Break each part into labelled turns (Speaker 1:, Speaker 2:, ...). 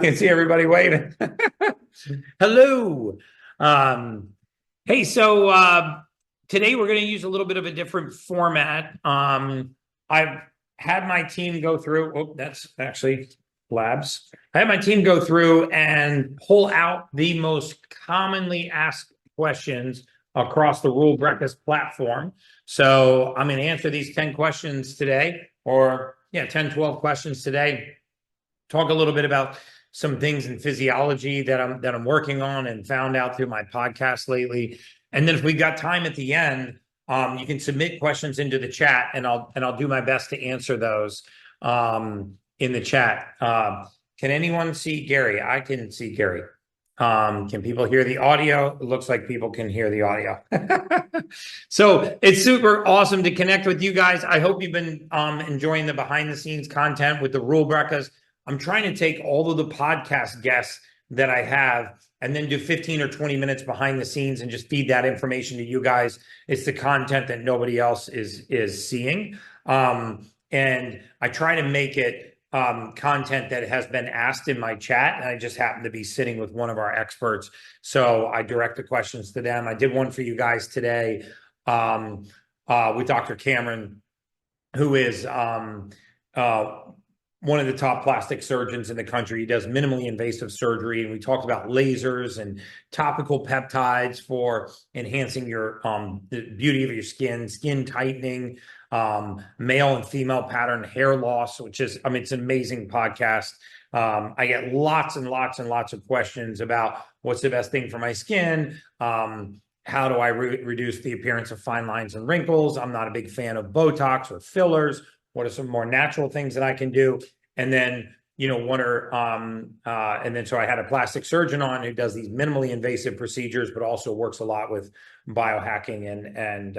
Speaker 1: can see everybody waving. Hello. Hey, so today we're going to use a little bit of a different format. I've had my team go through, oh, that's actually Labs. I had my team go through and pull out the most commonly asked questions across the Rule Breakfast platform. So I'm going to answer these 10 questions today, or 10, 12 questions today. Talk a little bit about some things in physiology that I'm working on and found out through my podcast lately. And then if we got time at the end, you can submit questions into the chat, and I'll do my best to answer those in the chat. Can anyone see Gary? I can see Gary. Can people hear the audio? It looks like people can hear the audio. So it's super awesome to connect with you guys. I hope you've been enjoying the behind the scenes content with the Rule Breakfast. I'm trying to take all of the podcast guests that I have and then do 15 or 20 minutes behind the scenes and just feed that information to you guys. It's the content that nobody else is seeing. And I try to make it content that has been asked in my chat, and I just happen to be sitting with one of our experts, so I direct the questions to them. I did one for you guys today with Dr. Cameron, who is one of the top plastic surgeons in the country. He does minimally invasive surgery, and we talked about lasers and topical peptides for enhancing your the beauty of your skin tightening, male and female pattern hair loss, which is, I mean, it's an amazing podcast. I get lots and lots and lots of questions about what's the best thing for my skin. How do I reduce the appearance of fine lines and wrinkles? I'm not a big fan of Botox or fillers. What are some more natural things that I can do? And then, and then so I had a plastic surgeon on who does these minimally invasive procedures, but also works a lot with biohacking and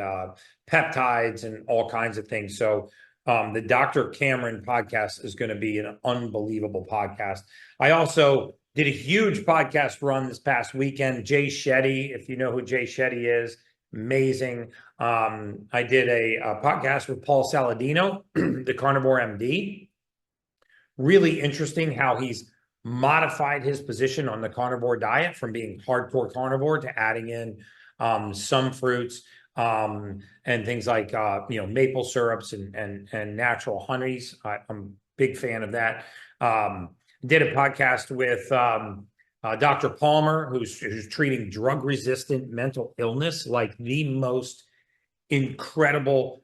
Speaker 1: peptides and all kinds of things. So the Dr. Cameron podcast is going to be an unbelievable podcast. I also did a huge podcast run this past weekend. Jay Shetty, if you know who Jay Shetty is, amazing. I did a podcast with Paul Saladino, the Carnivore MD. Really interesting how he's modified his position on the carnivore diet from being hardcore carnivore to adding in some fruits and things like maple syrups and natural honeys. I'm a big fan of that. Did a podcast with Dr. Palmer, who's treating drug-resistant mental illness, like the most incredible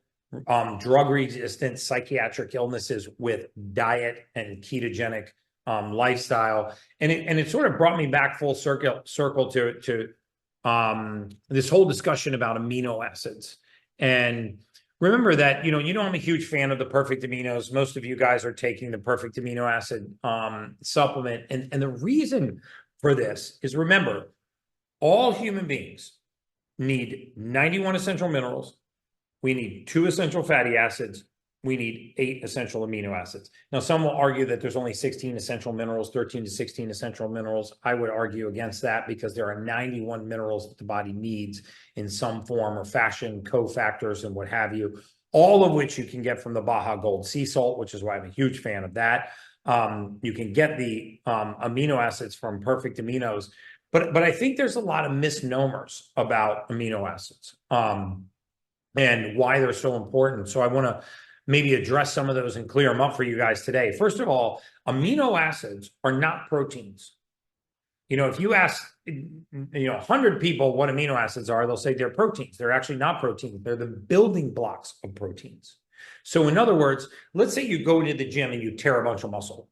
Speaker 1: drug-resistant psychiatric illnesses with diet and ketogenic lifestyle. And it sort of brought me back full circle to this whole discussion about amino acids. And remember that, I'm a huge fan of the Perfect Aminos. Most of you guys are taking the Perfect Amino Acid supplement. And the reason for this is, remember, all human beings need 91 essential minerals. We need 2 essential fatty acids. We need 8 essential amino acids. Now, some will argue that there's only 16 essential minerals, 13 to 16 essential minerals. I would argue against that because there are 91 minerals that the body needs in some form or fashion, cofactors and what have you, all of which you can get from the Baja Gold sea salt, which is why I'm a huge fan of that. You can get the amino acids from Perfect Aminos. But I think there's a lot of misnomers about amino acids. And why they're so important. So I want to maybe address some of those and clear them up for you guys today. First of all, amino acids are not proteins. If you ask 100 people what amino acids are, they'll say they're proteins. They're actually not proteins. They're the building blocks of proteins. So in other words, let's say you go to the gym and you tear a bunch of muscle,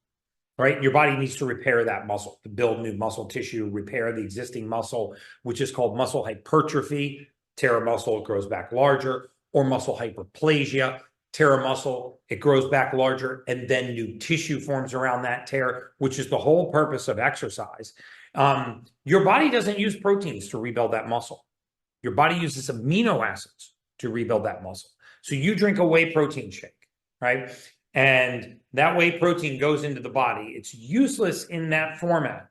Speaker 1: right? Your body needs to repair that muscle, to build new muscle tissue, repair the existing muscle, which is called muscle hypertrophy. Tear a muscle, it grows back larger, or muscle hyperplasia. Tear a muscle, it grows back larger, and then new tissue forms around that tear, which is the whole purpose of exercise. Your body doesn't use proteins to rebuild that muscle. Your body uses amino acids to rebuild that muscle. So you drink a whey protein shake, right? And that whey protein goes into the body. It's useless in that format.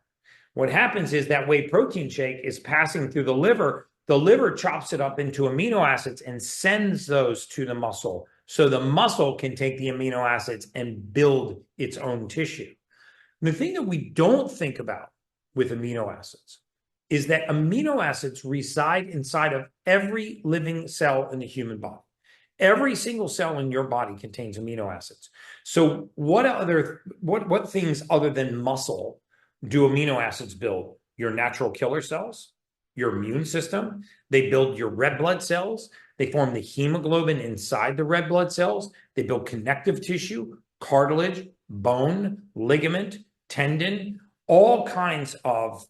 Speaker 1: What happens is that whey protein shake is passing through the liver. The liver chops it up into amino acids and sends those to the muscle. So the muscle can take the amino acids and build its own tissue. The thing that we don't think about with amino acids is that amino acids reside inside of every living cell in the human body. Every single cell in your body contains amino acids. So what things other than muscle do amino acids build? Your natural killer cells, your immune system. They build your red blood cells. They form the hemoglobin inside the red blood cells. They build connective tissue, cartilage, bone, ligament, tendon, all kinds of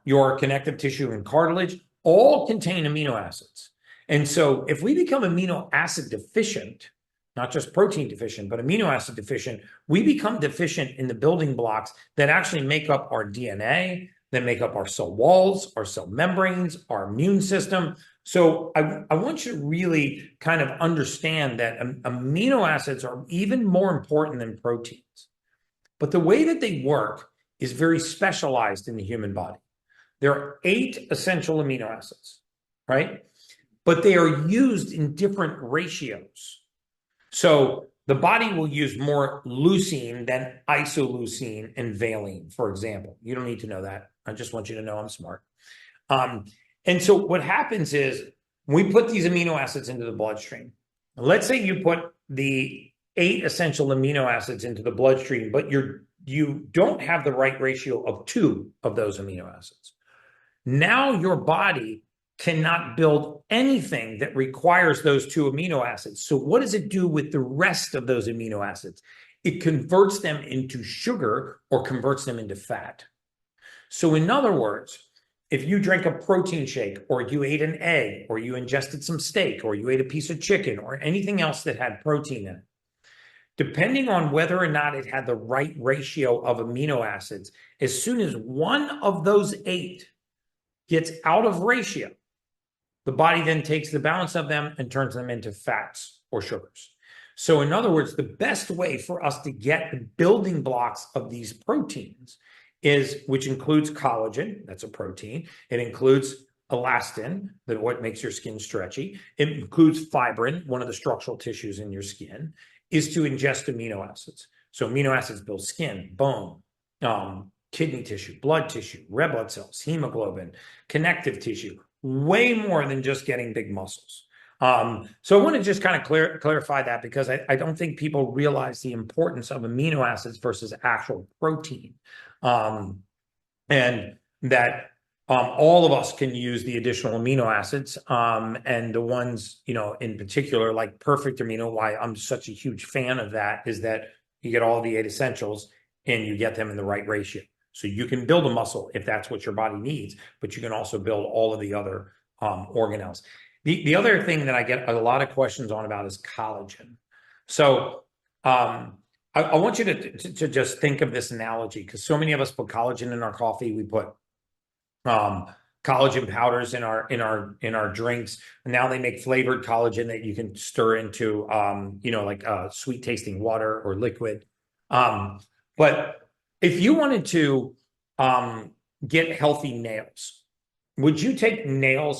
Speaker 1: your connective tissue and cartilage all contain amino acids. And so if we become amino acid deficient, not just protein deficient, but amino acid deficient, we become deficient in the building blocks that actually make up our DNA, that make up our cell walls, our cell membranes, our immune system. So I want you to really kind of understand that amino acids are even more important than proteins. But the way that they work is very specialized in the human body. There are 8 essential amino acids, right? But they are used in different ratios. So the body will use more leucine than isoleucine and valine, for example. You don't need to know that. I just want you to know I'm smart. And so what happens is we put these amino acids into the bloodstream. Let's say you put the 8 essential amino acids into the bloodstream, but you don't have the right ratio of 2 of those amino acids. Now your body cannot build anything that requires those 2 amino acids. So what does it do with the rest of those amino acids? It converts them into sugar or converts them into fat. So in other words, if you drink a protein shake or you ate an egg or you ingested some steak or you ate a piece of chicken or anything else that had protein in it, depending on whether or not it had the right ratio of amino acids, as soon as one of those 8 gets out of ratio, the body then takes the balance of them and turns them into fats or sugars. So in other words, the best way for us to get the building blocks of these proteins which includes collagen, that's a protein. It includes elastin, what makes your skin stretchy. It includes fibrin, one of the structural tissues in your skin, is to ingest amino acids. So amino acids build skin, bone, kidney tissue, blood tissue, red blood cells, hemoglobin, connective tissue, way more than just getting big muscles. So I want to just kind of clarify that because I don't think people realize the importance of amino acids versus actual protein. And that all of us can use the additional amino acids, and the ones, in particular, like perfect amino, why I'm such a huge fan of that is that you get all the 8 essentials and you get them in the right ratio. So you can build a muscle if that's what your body needs, but you can also build all of the other organelles. The other thing that I get a lot of questions on about is collagen. So I want you to just think of this analogy because so many of us put collagen in our coffee. We put collagen powders in our drinks. And now they make flavored collagen that you can stir into like sweet tasting water or liquid. But if you wanted to get healthy nails, would you take nail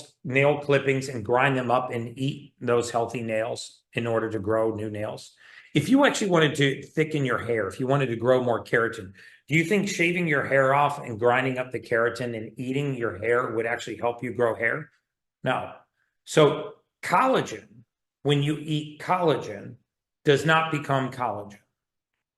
Speaker 1: clippings and grind them up and eat those healthy nails in order to grow new nails? If you actually wanted to thicken your hair, if you wanted to grow more keratin, do you think shaving your hair off and grinding up the keratin and eating your hair would actually help you grow hair? No. So collagen, when you eat collagen, does not become collagen,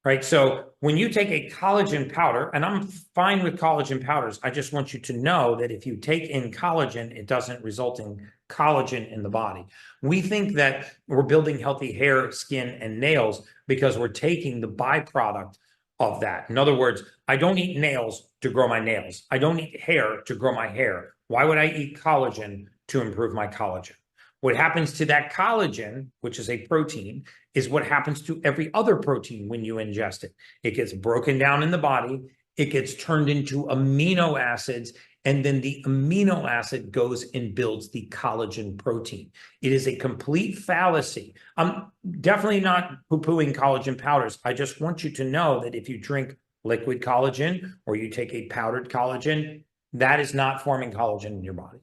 Speaker 1: right? So when you take a collagen powder, and I'm fine with collagen powders, I just want you to know that if you take in collagen, it doesn't result in collagen in the body. We think that we're building healthy hair, skin, and nails because we're taking the byproduct of that. In other words, I don't eat nails to grow my nails. I don't eat hair to grow my hair. Why would I eat collagen to improve my collagen? What happens to that collagen, which is a protein, is what happens to every other protein when you ingest it. It gets broken down in the body, it gets turned into amino acids, and then the amino acid goes and builds the collagen protein. It is a complete fallacy. I'm definitely not poo-pooing collagen powders. I just want you to know that if you drink liquid collagen or you take a powdered collagen, that is not forming collagen in your body.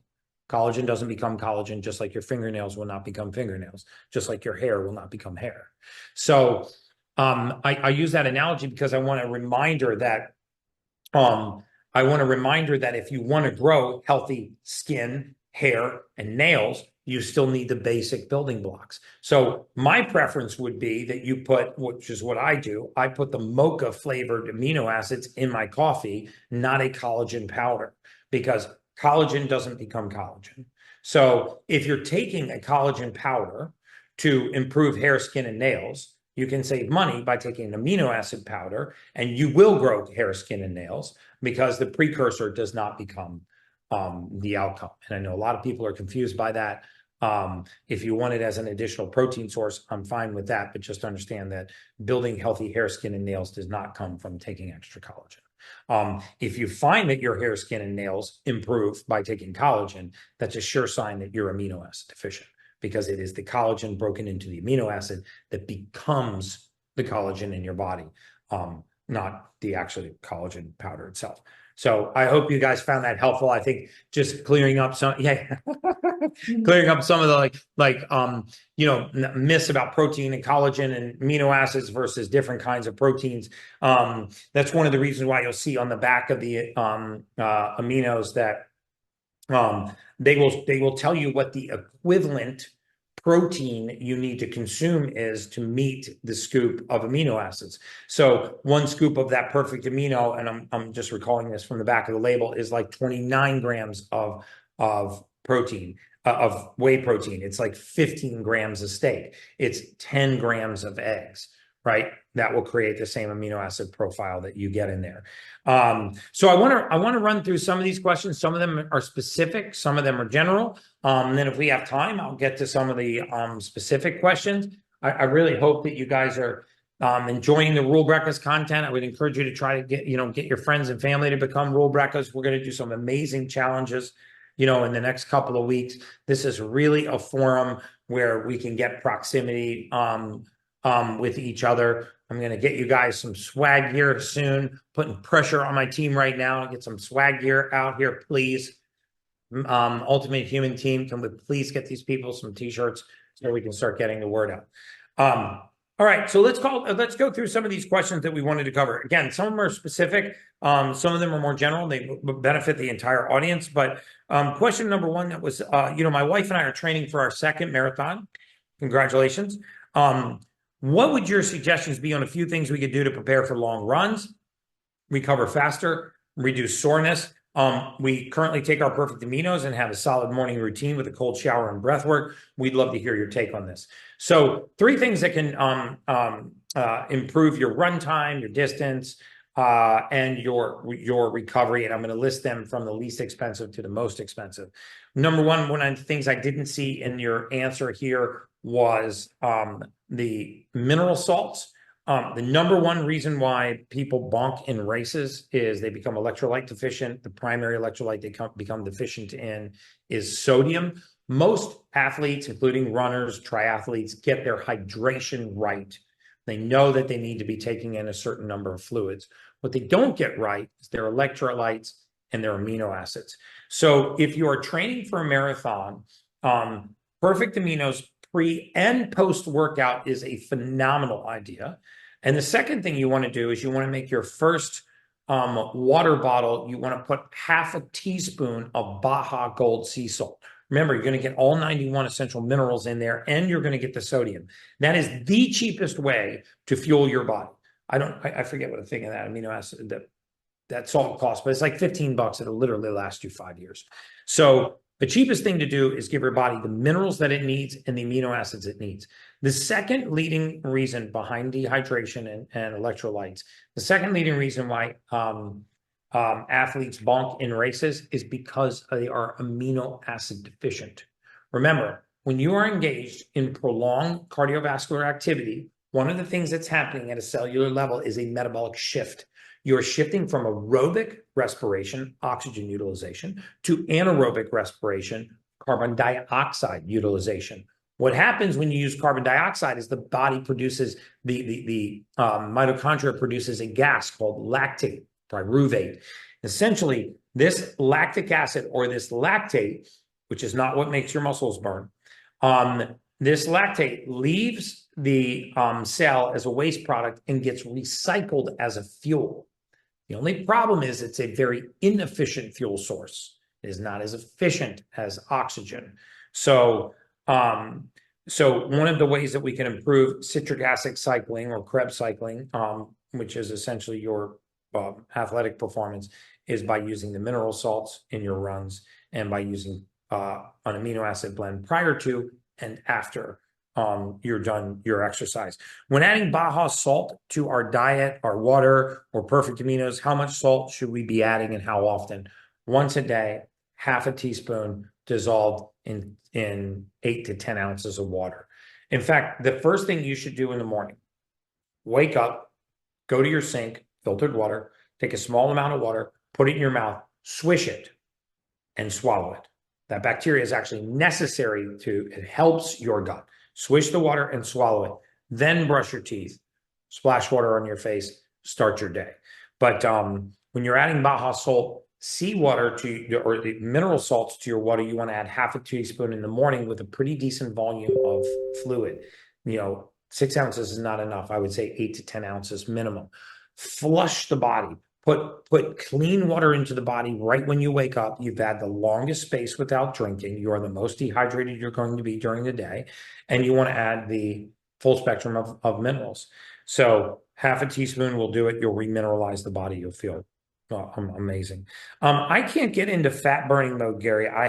Speaker 1: Collagen doesn't become collagen, just like your fingernails will not become fingernails, just like your hair will not become hair. So I use that analogy because I want a reminder that if you want to grow healthy skin, hair, and nails, you still need the basic building blocks. So my preference would be that you put, which is what I do, I put the mocha flavored amino acids in my coffee, not a collagen powder, because collagen doesn't become collagen. So if you're taking a collagen powder to improve hair, skin, and nails, you can save money by taking an amino acid powder, and you will grow hair, skin, and nails because the precursor does not become the outcome. And I know a lot of people are confused by that. If you want it as an additional protein source, I'm fine with that, but just understand that building healthy hair, skin, and nails does not come from taking extra collagen. If you find that your hair, skin, and nails improve by taking collagen, that's a sure sign that you're amino acid deficient, because it is the collagen broken into the amino acid that becomes the collagen in your body, not the actual collagen powder itself. So I hope you guys found that helpful. I think just clearing up some, clearing up some of the myths about protein and collagen and amino acids versus different kinds of proteins. That's one of the reasons why you'll see on the back of the aminos that they will tell you what the equivalent protein you need to consume is to meet the scoop of amino acids. So one scoop of that perfect amino, and I'm just recalling this from the back of the label, is like 29 grams of protein, of whey protein. It's like 15 grams of steak. It's 10 grams of eggs, right? That will create the same amino acid profile that you get in there. So I want to run through some of these questions. Some of them are specific, some of them are general. And then if we have time, I'll get to some of the specific questions. I really hope that you guys are enjoying the Rule Breakfast content. I would encourage you to try to get your friends and family to become Rule Breakfast. We're going to do some amazing challenges, in the next couple of weeks. This is really a forum where we can get proximity with each other. I'm going to get you guys some swag gear soon, putting pressure on my team right now to get some swag gear out here, please. Ultimate Human Team, can we please get these people some t-shirts so we can start getting the word out? All right, so let's go through some of these questions that we wanted to cover. Again, some of them are specific, some of them are more general. They benefit the entire audience. But question number one, that was, my wife and I are training for our second marathon. Congratulations. What would your suggestions be on a few things we could do to prepare for long runs, recover faster, reduce soreness? We currently take our perfect aminos and have a solid morning routine with a cold shower and breath work. We'd love to hear your take on this. So 3 things that can improve your run time, your distance, and your recovery. And I'm going to list them from the least expensive to the most expensive. Number one of the things I didn't see in your answer here was the mineral salts. The number one reason why people bonk in races is they become electrolyte deficient. The primary electrolyte they become deficient in is sodium. Most athletes, including runners, triathletes, get their hydration right. They know that they need to be taking in a certain number of fluids. What they don't get right is their electrolytes and their amino acids. So if you are training for a marathon, perfect aminos pre and post workout is a phenomenal idea. And the second thing you want to do is you want to make your first water bottle, you want to put half a teaspoon of Baja Gold sea salt. Remember, you're going to get all 91 essential minerals in there, and you're going to get the sodium. That is the cheapest way to fuel your body. I forget what I think of that amino acid, that salt costs, but it's like $15. It'll literally last you 5 years. So the cheapest thing to do is give your body the minerals that it needs and the amino acids it needs. The second leading reason behind dehydration and electrolytes, the second leading reason why athletes bonk in races is because they are amino acid deficient. Remember, when you are engaged in prolonged cardiovascular activity, one of the things that's happening at a cellular level is a metabolic shift. You're shifting from aerobic respiration, oxygen utilization, to anaerobic respiration, carbon dioxide utilization. What happens when you use carbon dioxide is the body produces, the mitochondria produces a gas called lactate, pyruvate. Essentially, this lactic acid or this lactate, which is not what makes your muscles burn, this lactate leaves the cell as a waste product and gets recycled as a fuel. The only problem is it's a very inefficient fuel source. It is not as efficient as oxygen. So, so one of the ways that we can improve citric acid cycling or Krebs cycling, which is essentially your athletic performance, is by using the mineral salts in your runs and by using an amino acid blend prior to and after you're done your exercise. When adding Baja salt to our diet, our water, or perfect aminos, how much salt should we be adding and how often? Once a day, half a teaspoon dissolved in 8 to 10 ounces of water. In fact, the first thing you should do in the morning, wake up, go to your sink, filtered water, take a small amount of water, put it in your mouth, swish it, and swallow it. That bacteria is actually necessary it helps your gut. Swish the water and swallow it. Then brush your teeth, splash water on your face, start your day. But when you're adding Baja salt, seawater or the mineral salts to your water, you want to add half a teaspoon in the morning with a pretty decent volume of fluid. 6 ounces is not enough. I would say 8 to 10 ounces minimum. Flush the body. Put clean water into the body right when you wake up. You've had the longest space without drinking. You are the most dehydrated you're going to be during the day. And you want to add the full spectrum of minerals. So half a teaspoon will do it. You'll remineralize the body. You'll feel amazing. I can't get into fat burning mode, Gary. I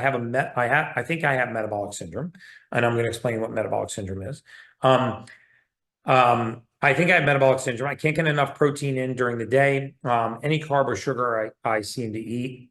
Speaker 1: think I have metabolic syndrome, and I'm going to explain what metabolic syndrome is. I think I have metabolic syndrome. I can't get enough protein in during the day. Any carb or sugar I seem to eat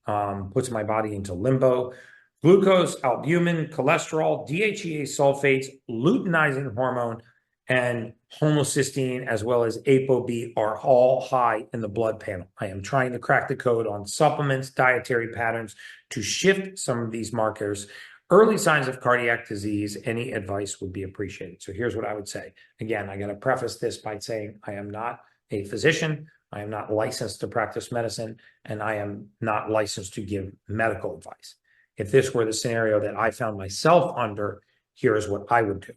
Speaker 1: puts my body into limbo. Glucose, albumin, cholesterol, DHEA sulfates, luteinizing hormone, and homocysteine, as well as ApoB, are all high in the blood panel. I am trying to crack the code on supplements, dietary patterns to shift some of these markers. Early signs of cardiac disease, any advice would be appreciated. So here's what I would say. Again, I got to preface this by saying I am not a physician. I am not licensed to practice medicine, and I am not licensed to give medical advice. If this were the scenario that I found myself under, here is what I would do.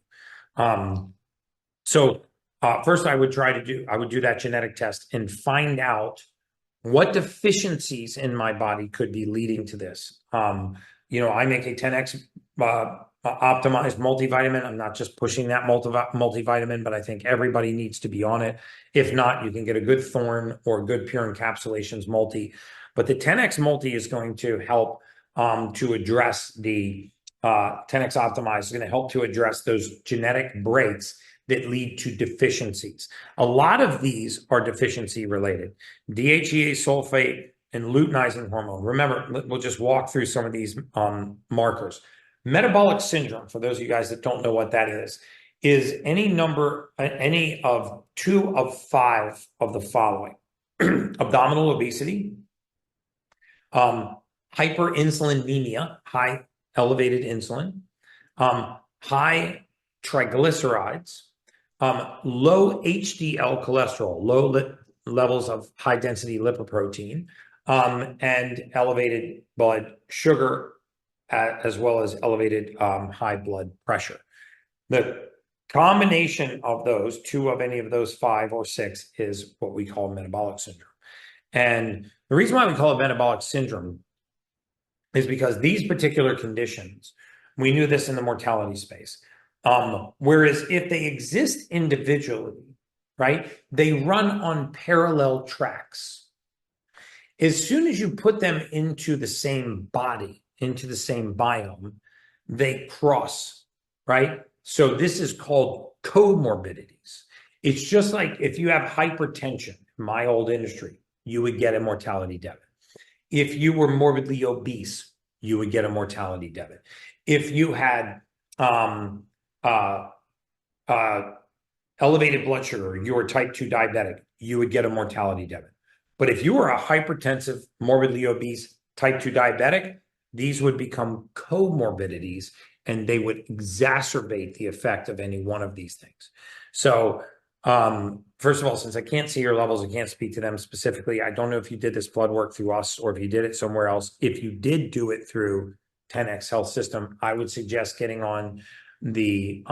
Speaker 1: First I would do that genetic test and find out what deficiencies in my body could be leading to this. I make a 10X optimized multivitamin. I'm not just pushing that multivitamin, but I think everybody needs to be on it. If not, you can get a good Thorne or good Pure Encapsulations multi. But the 10X multi is going to help to address the 10X optimized is going to help to address those genetic breaks that lead to deficiencies. A lot of these are deficiency related. DHEA sulfate and luteinizing hormone. Remember, we'll just walk through some of these markers. Metabolic syndrome, for those of you guys that don't know what that is any of 2 of 5 of the following. Abdominal obesity, hyperinsulinemia, high elevated insulin, high triglycerides, low HDL cholesterol, low levels of high density lipoprotein, and elevated blood sugar, as well as elevated high blood pressure. The combination of those, 2 of any of those 5 or 6, is what we call metabolic syndrome. And the reason why we call it metabolic syndrome is because these particular conditions, we knew this in the mortality space. Whereas if they exist individually, right, they run on parallel tracks. As soon as you put them into the same body, into the same biome, they cross, right? So this is called comorbidities. It's just like if you have hypertension, my old industry, you would get a mortality debit. If you were morbidly obese, you would get a mortality debit. If you had elevated blood sugar, you were type 2 diabetic, you would get a mortality debit. But if you were a hypertensive, morbidly obese, type 2 diabetic, these would become comorbidities and they would exacerbate the effect of any one of these things. So first of all, since I can't see your levels, I can't speak to them specifically. I don't know if you did this blood work through us or if you did it somewhere else. If you did do it through 10X Health System, I would suggest getting on the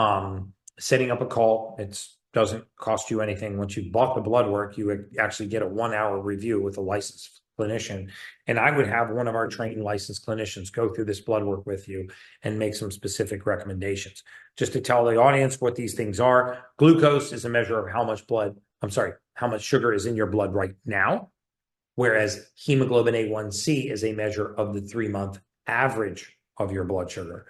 Speaker 1: setting up a call. It doesn't cost you anything. Once you've bought the blood work, you actually get a 1-hour review with a licensed clinician. And I would have one of our trained licensed clinicians go through this blood work with you and make some specific recommendations. Just to tell the audience what these things are, glucose is a measure of how much sugar is in your blood right now, whereas hemoglobin A1C is a measure of the 3-month average of your blood sugar.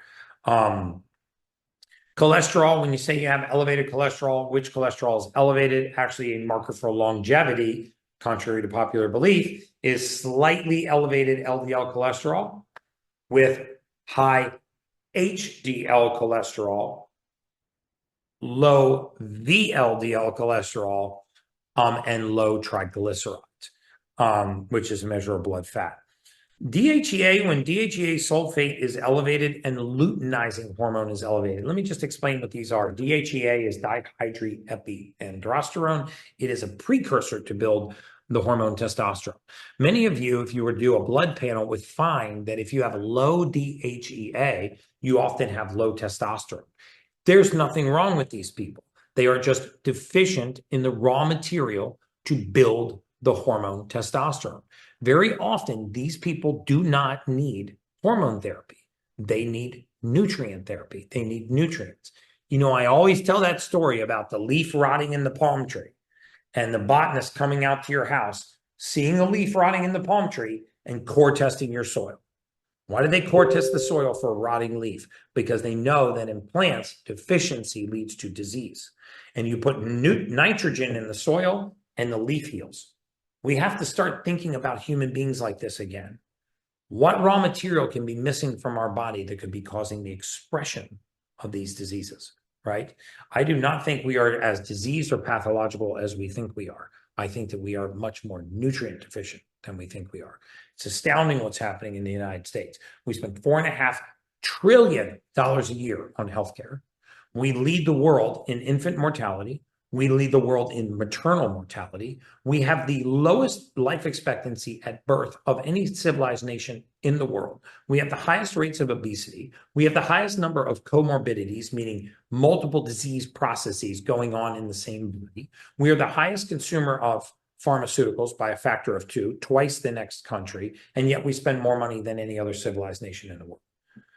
Speaker 1: Cholesterol, when you say you have elevated cholesterol, which cholesterol is elevated? Actually, a marker for longevity, contrary to popular belief, is slightly elevated LDL cholesterol with high HDL cholesterol, low VLDL cholesterol, and low triglycerides, which is a measure of blood fat. DHEA, when DHEA sulfate is elevated and luteinizing hormone is elevated. Let me just explain what these are. DHEA is dihydroepiandrosterone. It is a precursor to build the hormone testosterone. Many of you, if you were to do a blood panel, would find that if you have low DHEA, you often have low testosterone. There's nothing wrong with these people. They are just deficient in the raw material to build the hormone testosterone. Very often, these people do not need hormone therapy. They need nutrient therapy. They need nutrients. You know, I always tell that story about the leaf rotting in the palm tree and the botanist coming out to your house, seeing the leaf rotting in the palm tree and core testing your soil. Why do they core test the soil for a rotting leaf? Because they know that in plants, deficiency leads to disease. And you put nitrogen in the soil and the leaf heals. We have to start thinking about human beings like this again. What raw material can be missing from our body that could be causing the expression of these diseases, right? I do not think we are as diseased or pathological as we think we are. I think that we are much more nutrient deficient than we think we are. It's astounding what's happening in the United States. We spend $4.5 trillion a year on healthcare. We lead the world in infant mortality. We lead the world in maternal mortality. We have the lowest life expectancy at birth of any civilized nation in the world. We have the highest rates of obesity. We have the highest number of comorbidities, meaning multiple disease processes going on in the same body. We are the highest consumer of pharmaceuticals by a factor of 2, twice the next country, and yet we spend more money than any other civilized nation in the world.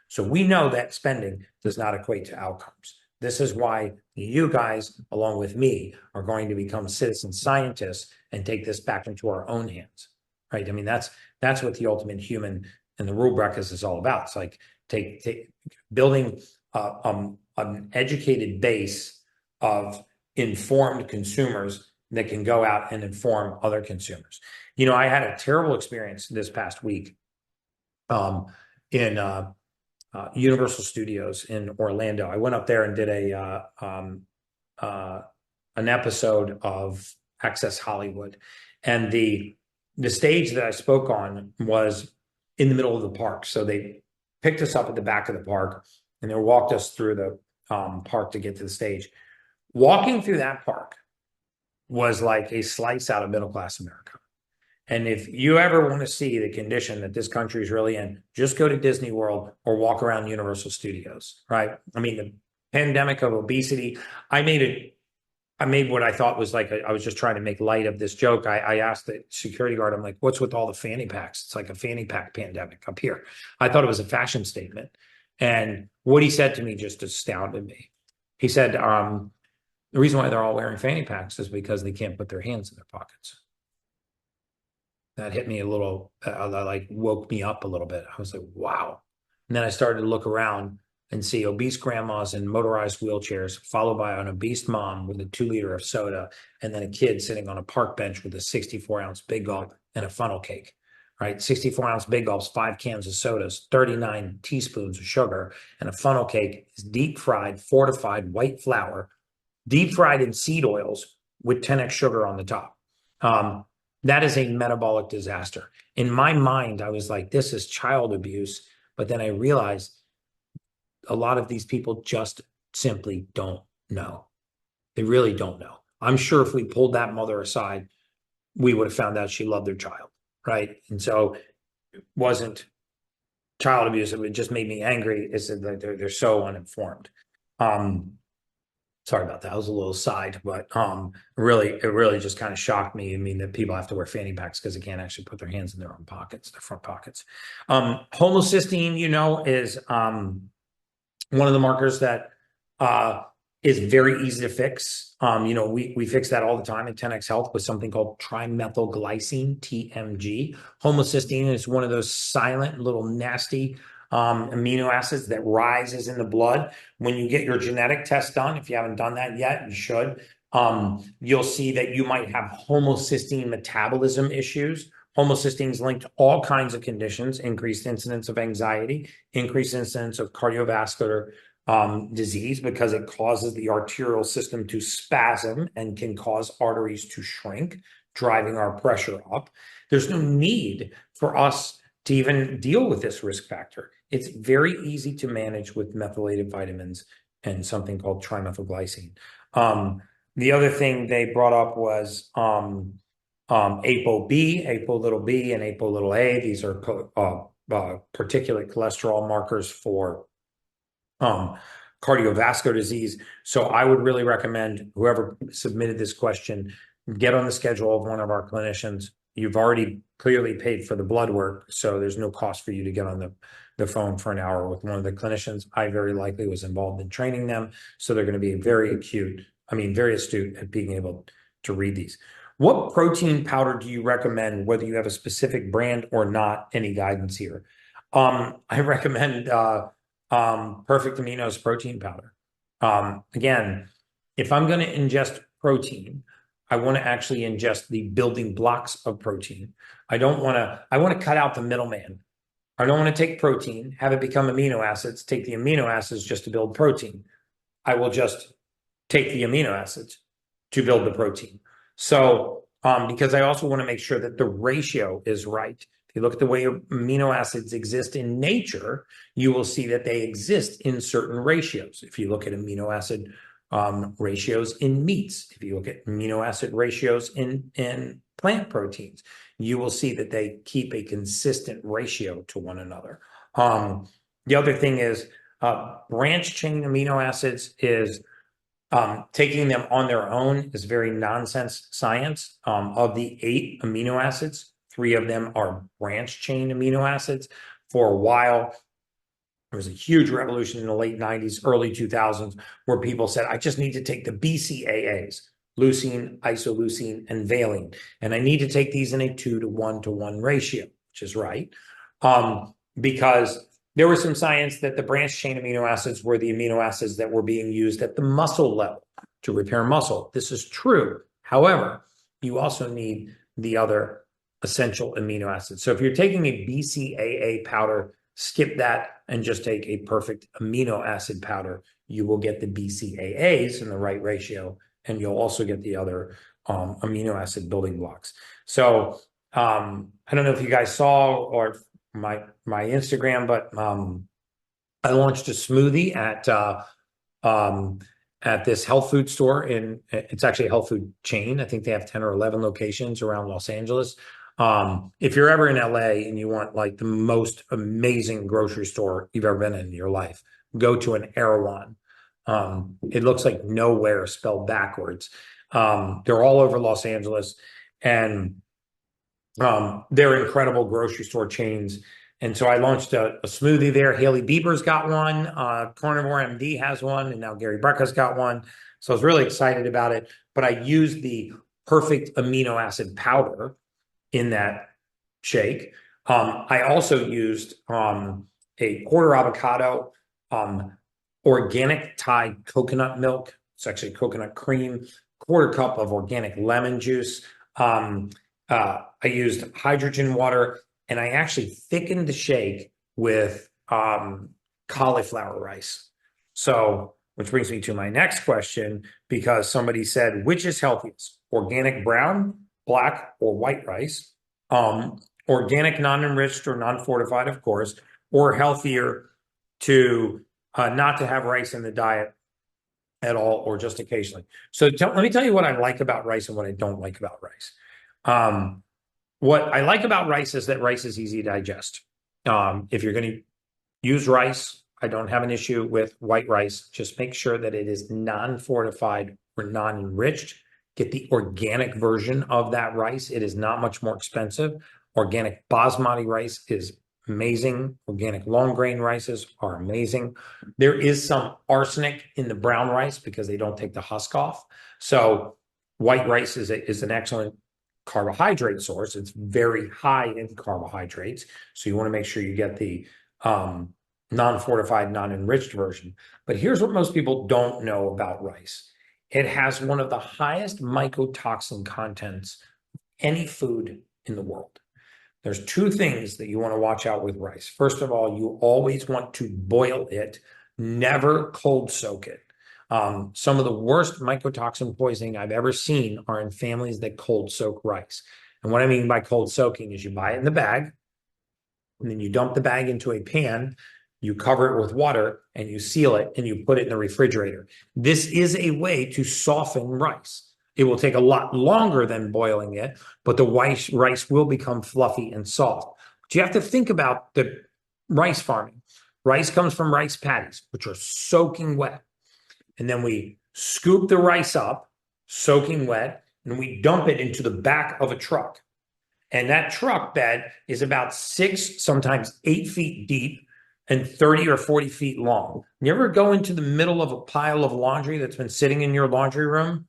Speaker 1: So we know that spending does not equate to outcomes. This is why you guys, along with me, are going to become citizen scientists and take this back into our own hands, right? I mean, that's what the ultimate human and the rule breakfast is all about. It's like building an educated base of informed consumers that can go out and inform other consumers. You know, I had a terrible experience this past week in Universal Studios in Orlando. I went up there and did an episode of Access Hollywood, and the stage that I spoke on was in the middle of the park. So they picked us up at the back of the park, and they walked us through the park to get to the stage. Walking through that park was like a slice out of middle-class America. And if you ever want to see the condition that this country is really in, just go to Disney World or walk around Universal Studios, right? I mean, the pandemic of obesity, I made what I thought was like, I was just trying to make light of this joke. I asked the security guard, I'm like, what's with all the fanny packs? It's like a fanny pack pandemic up here. I thought it was a fashion statement. And what he said to me just astounded me. He said, the reason why they're all wearing fanny packs is because they can't put their hands in their pockets. That hit me a little, like woke me up a little bit. I was like, wow. And then I started to look around and see obese grandmas in motorized wheelchairs, followed by an obese mom with a 2-liter of soda, and then a kid sitting on a park bench with a 64-ounce Big Gulp and a funnel cake, right? 64-ounce Big Gulps, 5 cans of sodas, 39 teaspoons of sugar, and a funnel cake is deep fried, fortified white flour, deep fried in seed oils with 10x sugar on the top. That is a metabolic disaster. In my mind, I was like, this is child abuse. But then I realized a lot of these people just simply don't know. They really don't know. I'm sure if we pulled that mother aside, we would have found out she loved their child, right? And so it wasn't child abuse. It just made me angry. Is that they're so uninformed. Sorry about that. That was a little side, but it really just kind of shocked me. I mean, that people have to wear fanny packs because they can't actually put their hands in their own pockets, their front pockets. Homocysteine, is one of the markers that is very easy to fix. We fix that all the time at 10x Health with something called trimethylglycine, TMG. Homocysteine is one of those silent little nasty amino acids that rises in the blood. When you get your genetic test done, if you haven't done that yet, you should. You'll see that you might have homocysteine metabolism issues. Homocysteine is linked to all kinds of conditions: increased incidence of anxiety, increased incidence of cardiovascular disease, because it causes the arterial system to spasm and can cause arteries to shrink, driving our pressure up. There's no need for us to even deal with this risk factor. It's very easy to manage with methylated vitamins and something called trimethylglycine. The other thing they brought up was ApoB, Apo little b, and Apo little a. These are particulate cholesterol markers for cardiovascular disease. So I would really recommend whoever submitted this question get on the schedule of one of our clinicians. You've already clearly paid for the blood work, so there's no cost for you to get on the phone for an hour with one of the clinicians. I very likely was involved in training them, so they're going to be very astute at being able to read these. What protein powder do you recommend, whether you have a specific brand or not? Any guidance here? I recommend Perfect Amino's protein powder. Again, if I'm going to ingest protein, I want to actually ingest the building blocks of protein. I want to cut out the middleman. I don't want to take protein, have it become amino acids, take the amino acids just to build protein. I will just take the amino acids to build the protein. So, because I also want to make sure that the ratio is right. If you look at the way amino acids exist in nature, you will see that they exist in certain ratios. If you look at amino acid ratios in meats, if you look at amino acid ratios in plant proteins, you will see that they keep a consistent ratio to one another. The other thing is branch chain amino acids is taking them on their own is very nonsense science. Of the 8 amino acids, 3 of them are branch chain amino acids. For a while, there was a huge revolution in the late 90s, early 2000s, where people said, I just need to take the BCAAs, leucine, isoleucine, and valine, and I need to take these in a 2:1:1 ratio, which is right, because there was some science that the branch chain amino acids were the amino acids that were being used at the muscle level to repair muscle. This is true. However, you also need the other essential amino acids. So if you're taking a BCAA powder, skip that and just take a perfect amino acid powder. You will get the BCAAs in the right ratio, and you'll also get the other amino acid building blocks. So I don't know if you guys saw or my Instagram, but I launched a smoothie at this health food store it's actually a health food chain. I think they have 10 or 11 locations around Los Angeles. If you're ever in LA and you want like the most amazing grocery store you've ever been in your life, go to an Erewhon. It looks like nowhere spelled backwards. They're all over Los Angeles, and they're incredible grocery store chains. And so I launched a smoothie there. Hailey Bieber's got one, Carnivore MD has one, and now Gary Brecka's got one. So I was really excited about it. But I used the perfect amino acid powder in that shake. I also used a quarter avocado, organic Thai coconut milk. It's actually coconut cream, quarter cup of organic lemon juice. I used hydrogen water, and I actually thickened the shake with cauliflower rice. So, which brings me to my next question, because somebody said, which is healthiest, organic brown, black, or white rice? Organic, non-enriched or non-fortified, of course, or healthier to not to have rice in the diet at all or just occasionally. So let me tell you what I like about rice and what I don't like about rice. What I like about rice is that rice is easy to digest. If you're going to use rice, I don't have an issue with white rice. Just make sure that it is non-fortified or non-enriched. Get the organic version of that rice. It is not much more expensive. Organic basmati rice is amazing. Organic long grain rices are amazing. There is some arsenic in the brown rice because they don't take the husk off. So white rice is an excellent carbohydrate source. It's very high in carbohydrates. So you want to make sure you get the non-fortified, non-enriched version. But here's what most people don't know about rice. It has one of the highest mycotoxin contents of any food in the world. There's two things that you want to watch out with rice. First of all, you always want to boil it, never cold soak it. Some of the worst mycotoxin poisoning I've ever seen are in families that cold soak rice. And what I mean by cold soaking is you buy it in the bag, and then you dump the bag into a pan, you cover it with water, and you seal it, and you put it in the refrigerator. This is a way to soften rice. It will take a lot longer than boiling it, but the rice will become fluffy and soft. But you have to think about the rice farming. Rice comes from rice paddies, which are soaking wet. And then we scoop the rice up, soaking wet, and we dump it into the back of a truck. And that truck bed is about 6, sometimes 8 feet deep and 30 or 40 feet long. You ever go into the middle of a pile of laundry that's been sitting in your laundry room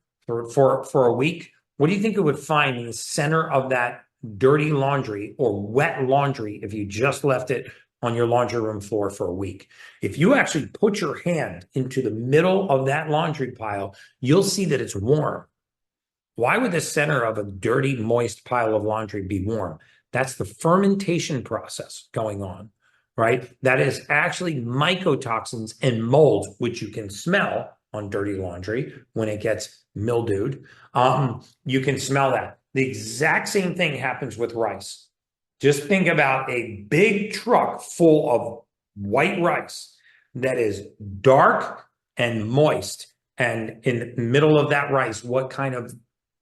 Speaker 1: for a week? What do you think it would find in the center of that dirty laundry or wet laundry if you just left it on your laundry room floor for a week? If you actually put your hand into the middle of that laundry pile, you'll see that it's warm. Why would the center of a dirty, moist pile of laundry be warm? That's the fermentation process going on, right? That is actually mycotoxins and mold, which you can smell on dirty laundry when it gets mildewed. You can smell that. The exact same thing happens with rice. Just think about a big truck full of white rice that is dark and moist. And in the middle of that rice, what kind of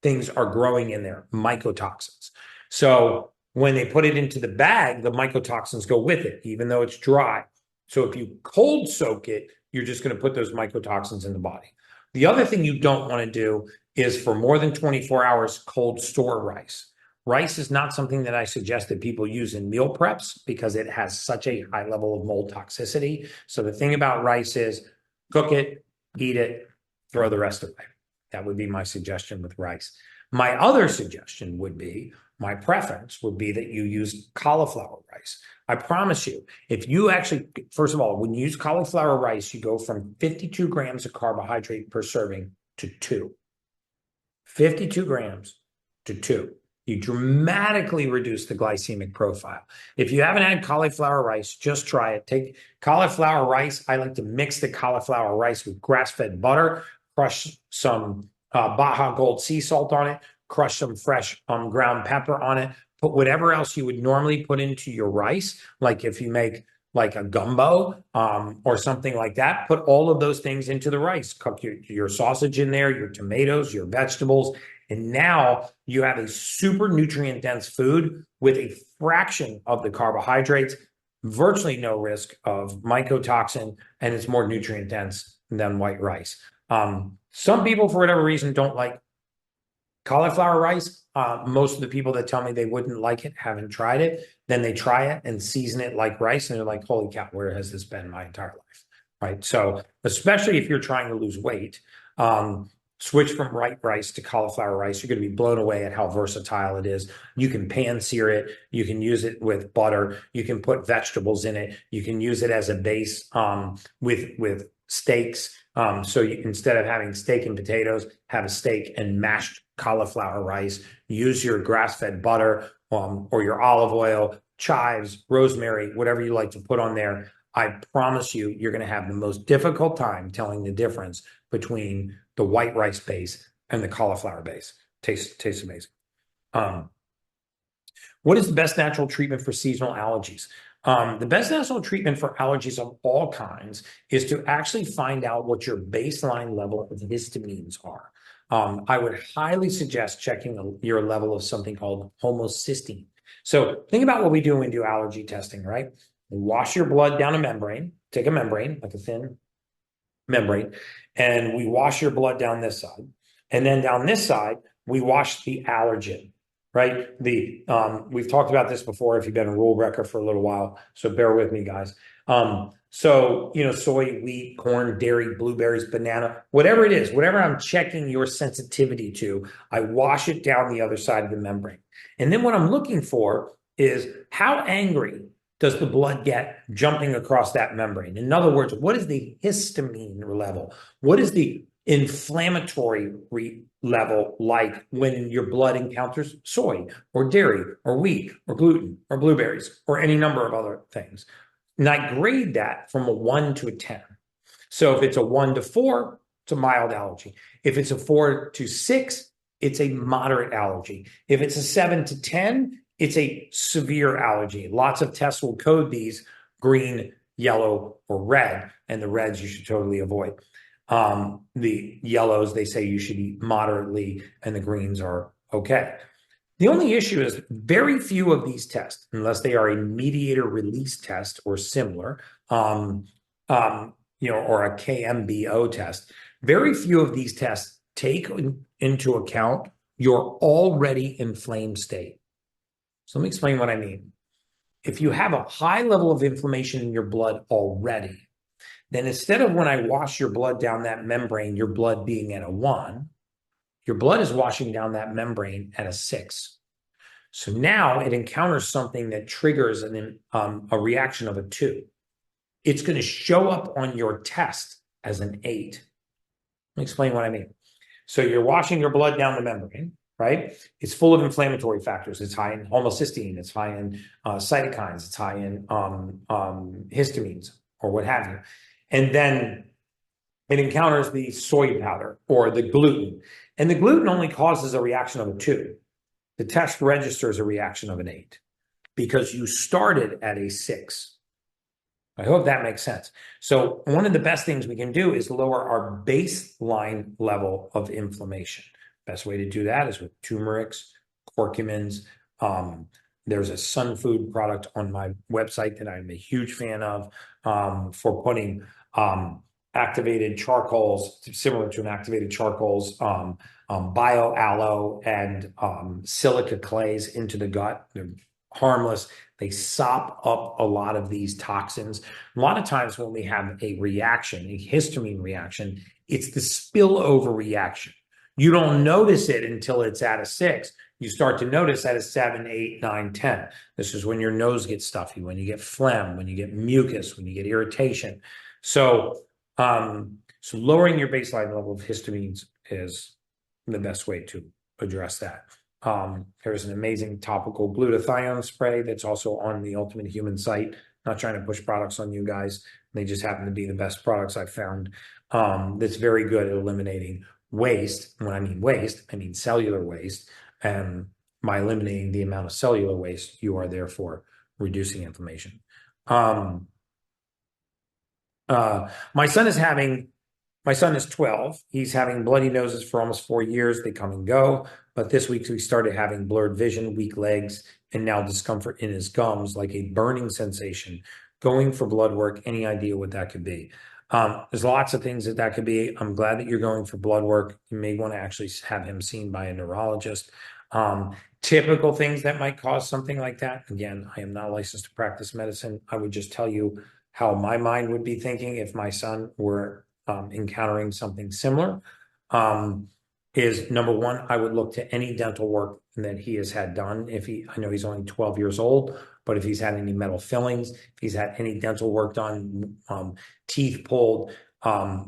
Speaker 1: things are growing in there? Mycotoxins. So when they put it into the bag, the mycotoxins go with it, even though it's dry. So if you cold soak it, you're just going to put those mycotoxins in the body. The other thing you don't want to do is for more than 24 hours, cold store rice. Rice is not something that I suggest that people use in meal preps because it has such a high level of mold toxicity. So the thing about rice is cook it, eat it, throw the rest away. That would be my suggestion with rice. My other suggestion would be, my preference would be that you use cauliflower rice. I promise you, if you actually, first of all, when you use cauliflower rice, you go from 52 grams of carbohydrate per serving to 2. 52 grams to 2. You dramatically reduce the glycemic profile. If you haven't had cauliflower rice, just try it. Take cauliflower rice. I like to mix the cauliflower rice with grass-fed butter, crush some Baja Gold sea salt on it, crush some fresh ground pepper on it, put whatever else you would normally put into your rice, like if you make like a gumbo or something like that, put all of those things into the rice. Cook your sausage in there, your tomatoes, your vegetables, and now you have a super nutrient-dense food with a fraction of the carbohydrates, virtually no risk of mycotoxin, and it's more nutrient-dense than white rice. Some people, for whatever reason, don't like cauliflower rice. Most of the people that tell me they wouldn't like it haven't tried it. Then they try it and season it like rice, and they're like, holy cow, where has this been my entire life? Right? So especially if you're trying to lose weight, switch from white rice to cauliflower rice. You're going to be blown away at how versatile it is. You can pan sear it. You can use it with butter. You can put vegetables in it. You can use it as a base with steaks. So instead of having steak and potatoes, have a steak and mashed cauliflower rice. Use your grass-fed butter or your olive oil, chives, rosemary, whatever you like to put on there. I promise you, you're going to have the most difficult time telling the difference between the white rice base and the cauliflower base. Tastes amazing. What is the best natural treatment for seasonal allergies? The best natural treatment for allergies of all kinds is to actually find out what your baseline level of histamines are. I would highly suggest checking your level of something called homocysteine. So think about what we do when we do allergy testing, right? wash your blood down a membrane, take a membrane, like a thin membrane, and we wash your blood down this side. And then down this side, we wash the allergen, right? We've talked about this before if you've been a rule breaker for a little while, so bear with me, guys. So, soy, wheat, corn, dairy, blueberries, banana, whatever it is, whatever I'm checking your sensitivity to, I wash it down the other side of the membrane. And then what I'm looking for is how angry does the blood get jumping across that membrane? In other words, what is the histamine level? What is the inflammatory level like when your blood encounters soy or dairy or wheat or gluten or blueberries or any number of other things? And I grade that from a 1 to a 10. So if it's a 1 to 4, it's a mild allergy. If it's a 4 to 6, it's a moderate allergy. If it's a 7 to 10, it's a severe allergy. Lots of tests will code these green, yellow, or red, and the reds you should totally avoid. The yellows, they say you should eat moderately, and the greens are okay. The only issue is very few of these tests, unless they are a mediator release test or similar, or a KMBO test, very few of these tests take into account your already inflamed state. So let me explain what I mean. If you have a high level of inflammation in your blood already, then instead of when I wash your blood down that membrane, your blood being at a 1, your blood is washing down that membrane at a 6. So now it encounters something that triggers a reaction of a 2. It's going to show up on your test as an 8. Let me explain what I mean. So you're washing your blood down the membrane, right? It's full of inflammatory factors. It's high in homocysteine. It's high in cytokines. It's high in histamines or what have you. And then it encounters the soy powder or the gluten. And the gluten only causes a reaction of a 2. The test registers a reaction of an 8 because you started at a 6. I hope that makes sense. So one of the best things we can do is lower our baseline level of inflammation. Best way to do that is with turmerics, curcumins. There's a Sun Food product on my website that I'm a huge fan of for putting activated charcoals, similar to an activated charcoals, bioaloe and silica clays into the gut. They're harmless. They sop up a lot of these toxins. A lot of times when we have a reaction, a histamine reaction, it's the spillover reaction. You don't notice it until it's at a 6. You start to notice at a 7, 8, 9, 10. This is when your nose gets stuffy, when you get phlegm, when you get mucus, when you get irritation. So lowering your baseline level of histamines is the best way to address that. There's an amazing topical glutathione spray that's also on the Ultimate Human site. Not trying to push products on you guys. They just happen to be the best products I've found. That's very good at eliminating waste. When I mean waste, I mean cellular waste. And by eliminating the amount of cellular waste, you are therefore reducing inflammation. My son is 12. He's having bloody noses for almost 4 years. They come and go. But this week we started having blurred vision, weak legs, and now discomfort in his gums, like a burning sensation. Going for blood work, any idea what that could be? There's lots of things that could be. I'm glad that you're going for blood work. You may want to actually have him seen by a neurologist. Typical things that might cause something like that. Again, I am not licensed to practice medicine. I would just tell you how my mind would be thinking if my son were encountering something similar. Is number one, I would look to any dental work that he has had done. I know he's only 12 years old, but if he's had any metal fillings, if he's had any dental work done, teeth pulled,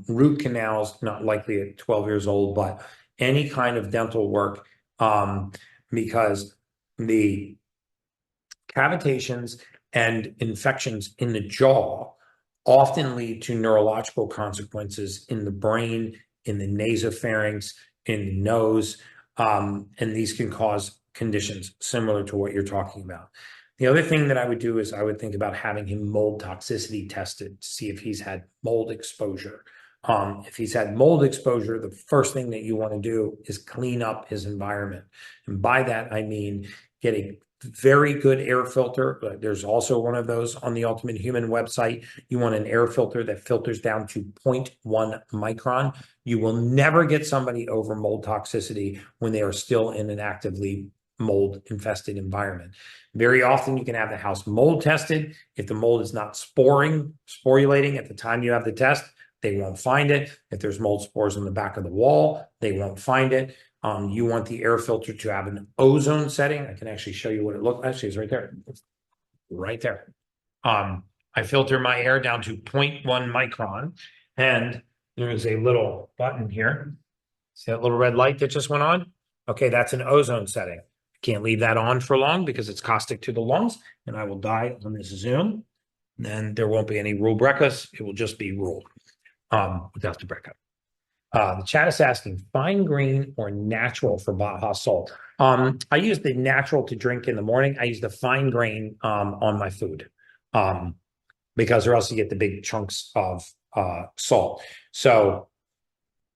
Speaker 1: root canals, not likely at 12 years old, but any kind of dental work, because the cavitations and infections in the jaw often lead to neurological consequences in the brain, in the nasopharynx, in the nose, and these can cause conditions similar to what you're talking about. The other thing that I would do is I would think about having him mold toxicity tested to see if he's had mold exposure. If he's had mold exposure, the first thing that you want to do is clean up his environment. And by that, I mean get a very good air filter. There's also one of those on the Ultimate Human website. You want an air filter that filters down to 0.1 micron. You will never get somebody over mold toxicity when they are still in an actively mold infested environment. Very often you can have the house mold tested. If the mold is not sporulating at the time you have the test, they won't find it. If there's mold spores on the back of the wall, they won't find it. You want the air filter to have an ozone setting. I can actually show you what it looks like. Actually, it's right there. Right there. I filter my air down to 0.1 micron, and there's a little button here. See that little red light that just went on? Okay, that's an ozone setting. Can't leave that on for long because it's caustic to the lungs, and I will die on this Zoom. Then there won't be any rule brecas. It will just be rule without the breca. The chat is asking, fine grain or natural for Baja salt? I use the natural to drink in the morning. I use the fine grain on my food because or else you get the big chunks of salt. So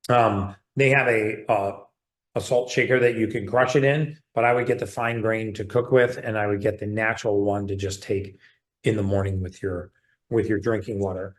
Speaker 1: they have a salt shaker that you can crush it in, but I would get the fine grain to cook with, and I would get the natural one to just take in the morning with your drinking water.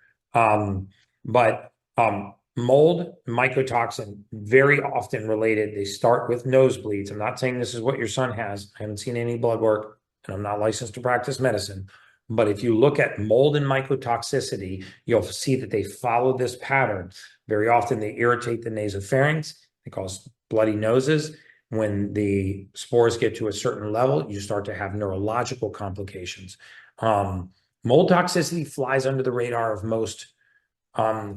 Speaker 1: Mold, mycotoxin, very often related. They start with nosebleeds. I'm not saying this is what your son has. I haven't seen any blood work, and I'm not licensed to practice medicine. But if you look at mold and mycotoxicity, you'll see that they follow this pattern. Very often they irritate the nasopharynx. They cause bloody noses. When the spores get to a certain level, you start to have neurological complications. Mold toxicity flies under the radar of most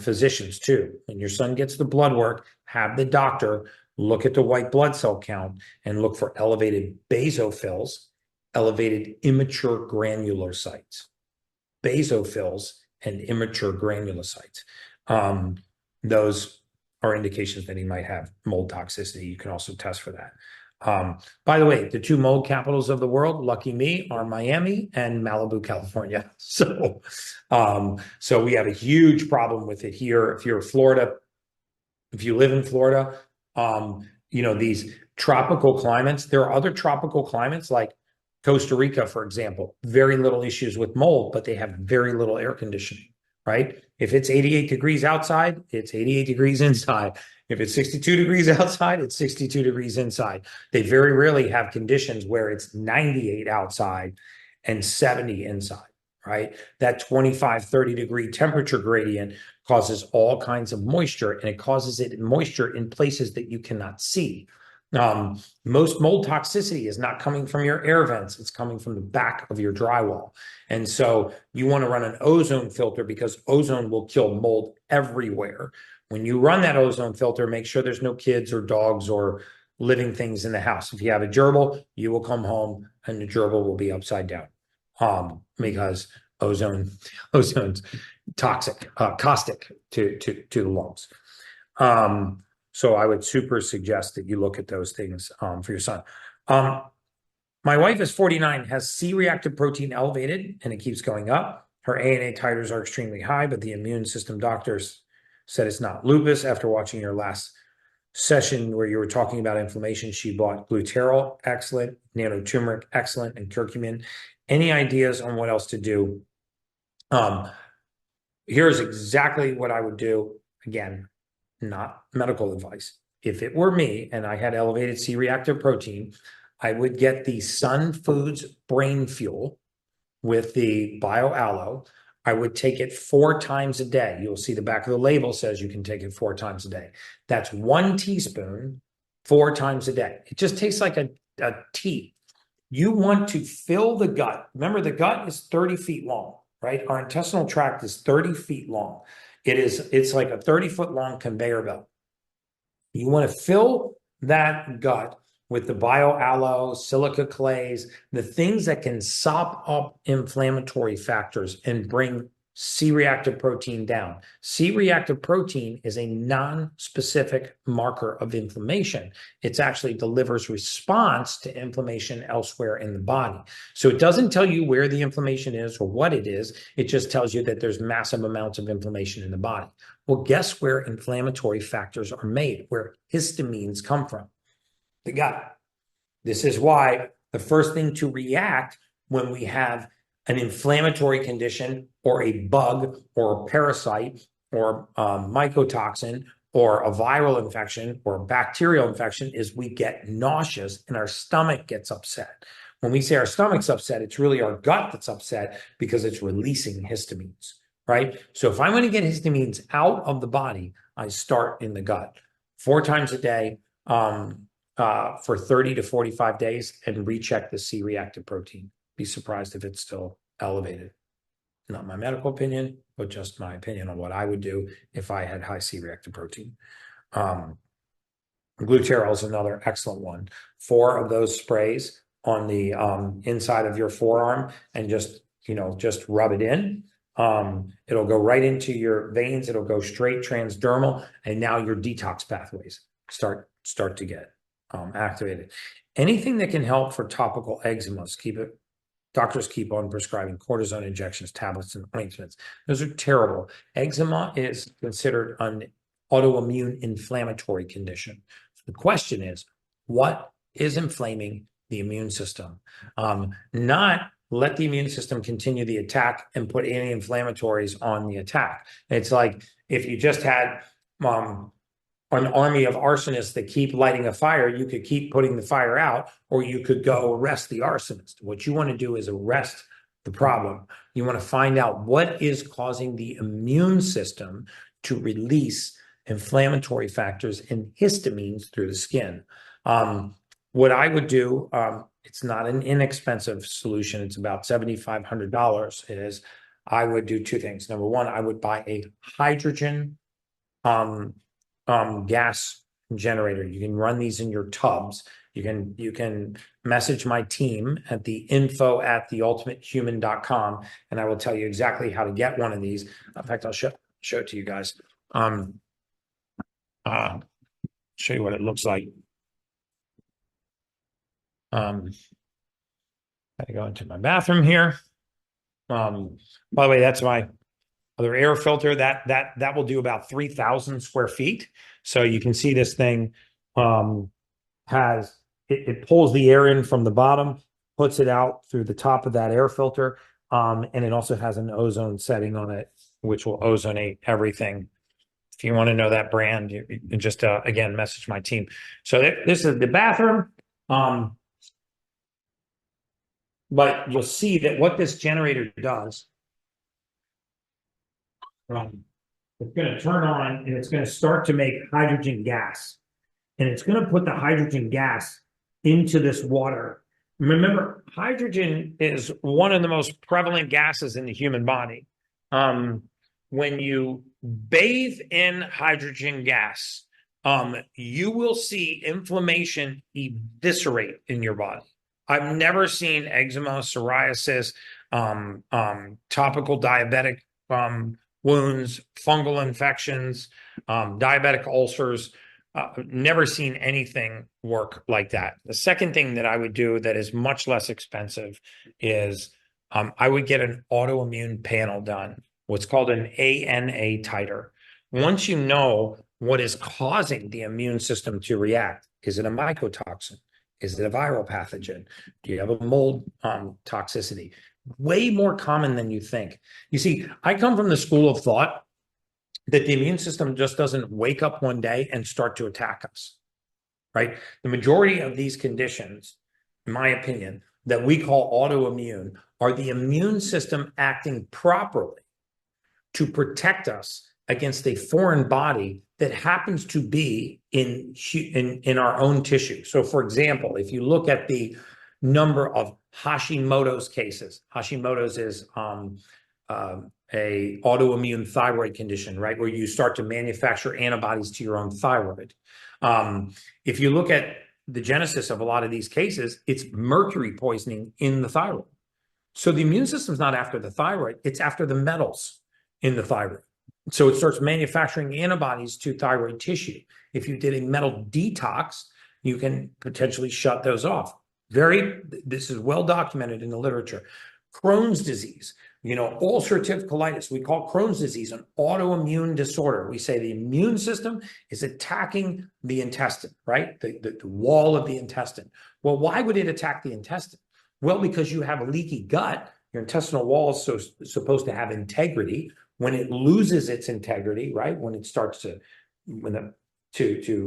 Speaker 1: physicians too. When your son gets the blood work, have the doctor look at the white blood cell count and look for elevated basophils, elevated immature granulocytes, basophils and immature granulocytes. Those are indications that he might have mold toxicity. You can also test for that. By the way, the two mold capitals of the world, lucky me, are Miami and Malibu, California. So we have a huge problem with it here. If you're Florida, if you live in Florida, these tropical climates, there are other tropical climates like Costa Rica, for example, very little issues with mold, but they have very little air conditioning, right? If it's 88 degrees outside, it's 88 degrees inside. If it's 62 degrees outside, it's 62 degrees inside. They very rarely have conditions where it's 98 outside and 70 inside, right? That 25, 30 degree temperature gradient causes all kinds of moisture, and it causes moisture in places that you cannot see. Most mold toxicity is not coming from your air vents. It's coming from the back of your drywall. And so you want to run an ozone filter because ozone will kill mold everywhere. When you run that ozone filter, make sure there's no kids or dogs or living things in the house. If you have a gerbil, you will come home and the gerbil will be upside down because ozone's toxic, caustic to the lungs. So I would super suggest that you look at those things for your son. My wife is 49, has C-reactive protein elevated, and it keeps going up. Her ANA titers are extremely high, but the immune system doctors said it's not lupus. After watching your last session where you were talking about inflammation, she bought gluterol, excellent, nanoturmeric, excellent, and curcumin. Any ideas on what else to do? Here's exactly what I would do. Again, not medical advice. If it were me and I had elevated C-reactive protein, I would get the Sun Foods Brain Fuel with the BioAllo. I would take it 4 times a day. You'll see the back of the label says you can take it 4 times a day. That's 1 teaspoon 4 times a day. It just tastes like a tea. You want to fill the gut. Remember, the gut is 30 feet long, right? Our intestinal tract is 30 feet long. It's like a 30-foot long conveyor belt. You want to fill that gut with the BioAllo, silica clays, the things that can sop up inflammatory factors and bring C-reactive protein down. C-reactive protein is a non-specific marker of inflammation. It actually delivers response to inflammation elsewhere in the body. So it doesn't tell you where the inflammation is or what it is. It just tells you that there's massive amounts of inflammation in the body. Well, guess where inflammatory factors are made, where histamines come from? The gut. This is why the first thing to react when we have an inflammatory condition or a bug or a parasite or mycotoxin or a viral infection or a bacterial infection is we get nauseous and our stomach gets upset. When we say our stomach's upset, it's really our gut that's upset because it's releasing histamines, right? So if I'm going to get histamines out of the body, I start in the gut 4 times a day for 30 to 45 days and recheck the C-reactive protein. Be surprised if it's still elevated. Not my medical opinion, but just my opinion on what I would do if I had high C-reactive protein. Gluterol is another excellent one. 4 of those sprays on the inside of your forearm and just rub it in. It'll go right into your veins. It'll go straight transdermal, and now your detox pathways start to get activated. Anything that can help for topical eczemas, doctors keep on prescribing cortisone injections, tablets, and ointments. Those are terrible. Eczema is considered an autoimmune inflammatory condition. So the question is, what is inflaming the immune system? Not let the immune system continue the attack and put anti-inflammatories on the attack. It's like if you just had an army of arsonists that keep lighting a fire, you could keep putting the fire out, or you could go arrest the arsonist. What you want to do is arrest the problem. You want to find out what is causing the immune system to release inflammatory factors and histamines through the skin. What I would do, it's not an inexpensive solution. It's about $7,500. Is I would do 2 things. Number 1, I would buy a hydrogen gas generator. You can run these in your tubs. You can message my team at the info@theultimatehuman.com, and I will tell you exactly how to get one of these. In fact, I'll show it to you guys. Show you what it looks like. I go into my bathroom here. By the way, that's my other air filter. That will do about 3,000 square feet. So you can see this thing it pulls the air in from the bottom, puts it out through the top of that air filter, and it also has an ozone setting on it, which will ozonate everything. If you want to know that brand, you just again message my team. So this is the bathroom. But you'll see that what this generator does, it's going to turn on and it's going to start to make hydrogen gas. And it's going to put the hydrogen gas into this water. Remember, hydrogen is one of the most prevalent gases in the human body. When you bathe in hydrogen gas, you will see inflammation eviscerate in your body. I've never seen eczema, psoriasis, topical diabetic wounds, fungal infections, diabetic ulcers. Never seen anything work like that. The second thing that I would do that is much less expensive is I would get an autoimmune panel done, what's called an ANA titer. Once you know what is causing the immune system to react, is it a mycotoxin? Is it a viral pathogen? Do you have a mold toxicity? Way more common than you think. You see, I come from the school of thought that the immune system just doesn't wake up one day and start to attack us, right? The majority of these conditions, in my opinion, that we call autoimmune are the immune system acting properly to protect us against a foreign body that happens to be in our own tissue. So, for example, if you look at the number of Hashimoto's cases, Hashimoto's is a autoimmune thyroid condition, right, where you start to manufacture antibodies to your own thyroid. If you look at the genesis of a lot of these cases, it's mercury poisoning in the thyroid. So the immune system's not after the thyroid, it's after the metals in the thyroid. So it starts manufacturing antibodies to thyroid tissue. If you did a metal detox, you can potentially shut those off. This is well documented in the literature. Crohn's disease, ulcerative colitis. We call Crohn's disease an autoimmune disorder. We say the immune system is attacking the intestine, right? The wall of the intestine. Well, why would it attack the intestine? Well, because you have a leaky gut. Your intestinal wall is supposed to have integrity. When it loses its integrity, right? When it starts to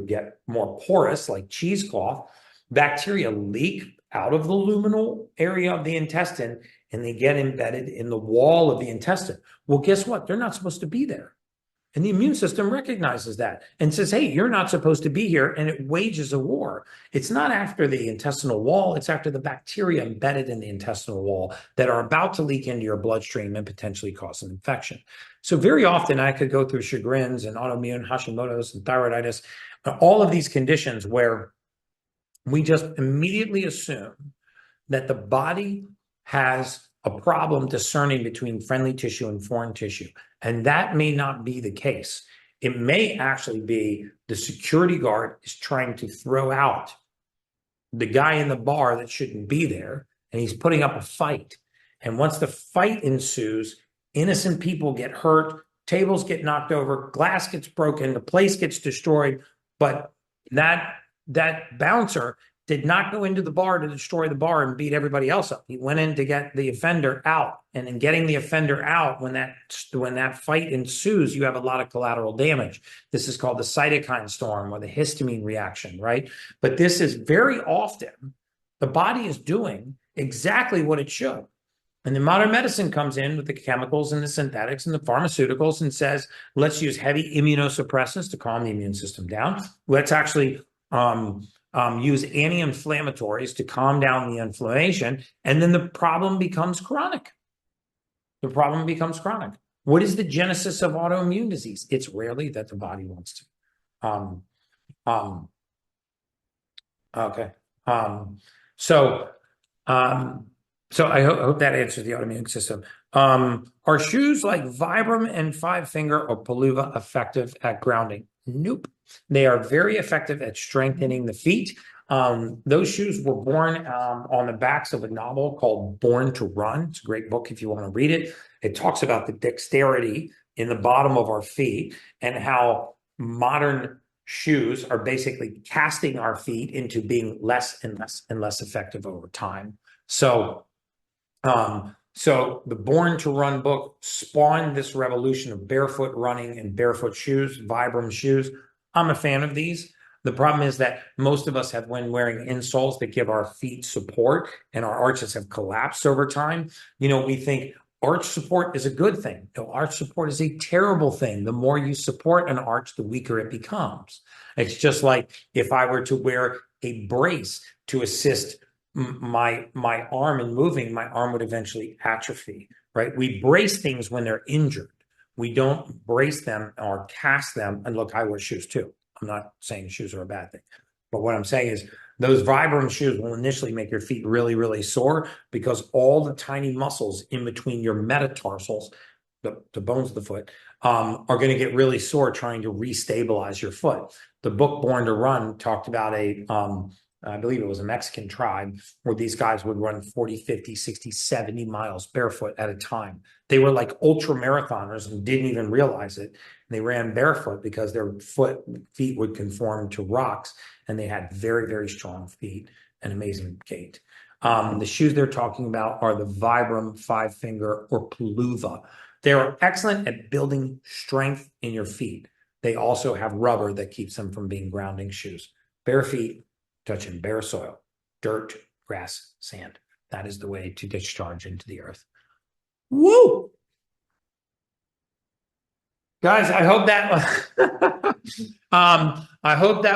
Speaker 1: get more porous, like cheesecloth, bacteria leak out of the luminal area of the intestine and they get embedded in the wall of the intestine. Well, guess what? They're not supposed to be there. And the immune system recognizes that and says, hey, you're not supposed to be here. And it wages a war. It's not after the intestinal wall. It's after the bacteria embedded in the intestinal wall that are about to leak into your bloodstream and potentially cause an infection. So very often I could go through Sjogren's and autoimmune Hashimoto's and thyroiditis, all of these conditions where we just immediately assume that the body has a problem discerning between friendly tissue and foreign tissue. And that may not be the case. It may actually be the security guard is trying to throw out the guy in the bar that shouldn't be there, and he's putting up a fight. And once the fight ensues, innocent people get hurt, tables get knocked over, glass gets broken, the place gets destroyed. But that bouncer did not go into the bar to destroy the bar and beat everybody else up. He went in to get the offender out. And in getting the offender out, when that fight ensues, you have a lot of collateral damage. This is called the cytokine storm or the histamine reaction, right? But this is very often, the body is doing exactly what it should. And then modern medicine comes in with the chemicals and the synthetics and the pharmaceuticals and says, let's use heavy immunosuppressants to calm the immune system down. Let's actually use anti-inflammatories to calm down the inflammation, and then the problem becomes chronic. The problem becomes chronic. What is the genesis of autoimmune disease? It's rarely that the body wants to. Okay. So I hope that answers the autoimmune system. Are shoes like Vibram and Five Finger or Peluva effective at grounding? Nope. They are very effective at strengthening the feet. Those shoes were born on the backs of a novel called Born to Run. It's a great book if you want to read it. It talks about the dexterity in the bottom of our feet and how modern shoes are basically casting our feet into being less and less and less effective over time. So the Born to Run book spawned this revolution of barefoot running and barefoot shoes, Vibram shoes. I'm a fan of these. The problem is that most of us have been wearing insoles that give our feet support, and our arches have collapsed over time. We think arch support is a good thing. No, arch support is a terrible thing. The more you support an arch, the weaker it becomes. It's just like if I were to wear a brace to assist my arm in moving, my arm would eventually atrophy, right? We brace things when they're injured. We don't brace them or cast them. And look, I wear shoes too. I'm not saying shoes are a bad thing. But what I'm saying is those Vibram shoes will initially make your feet really, really sore because all the tiny muscles in between your metatarsals, the bones of the foot, are going to get really sore trying to restabilize your foot. The book Born to Run talked about I believe it was a Mexican tribe where these guys would run 40, 50, 60, 70 miles barefoot at a time. They were like ultra marathoners and didn't even realize it. And they ran barefoot because their feet would conform to rocks, and they had very, very strong feet and amazing gait. The shoes they're talking about are the Vibram, Five Finger, or Peluva. They are excellent at building strength in your feet. They also have rubber that keeps them from being grounding shoes. Bare feet, touching bare soil, dirt, grass, sand. That is the way to discharge into the earth. Woo! Guys, I hope that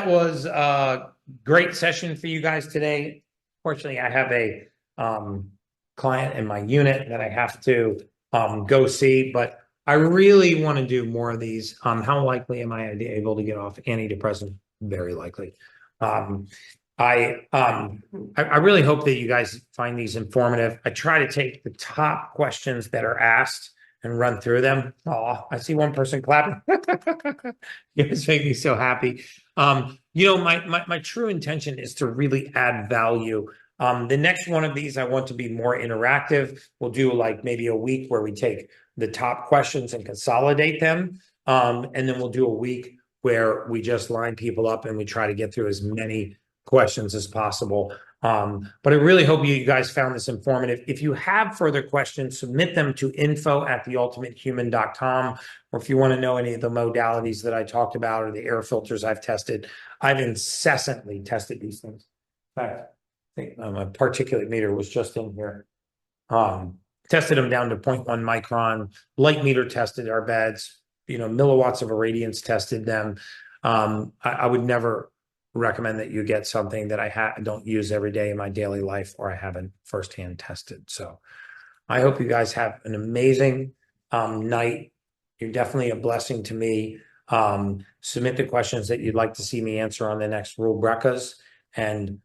Speaker 1: was a great session for you guys today. Fortunately, I have a client in my unit that I have to go see, but I really want to do more of these. How likely am I able to get off antidepressant? Very likely. I really hope that you guys find these informative. I try to take the top questions that are asked and run through them. Oh, I see one person clapping. You guys make me so happy. My true intention is to really add value The next one of these, I want to be more interactive. We'll do like maybe a week where we take the top questions and consolidate them. And then we'll do a week where we just line people up and we try to get through as many questions as possible. But I really hope you guys found this informative. If you have further questions, submit them to info@theultimatehuman.com. Or if you want to know any of the modalities that I talked about or the air filters I've tested, I've incessantly tested these things. In fact, I think my particulate meter was just in here. Tested them down to 0.1 micron. Light meter tested our beds. Milliwatts of irradiance tested them. I would never recommend that you get something that I don't use every day in my daily life or I haven't firsthand tested. So I hope you guys have an amazing night. You're definitely a blessing to me. Submit the questions that you'd like to see me answer on the next Rule Brecas, and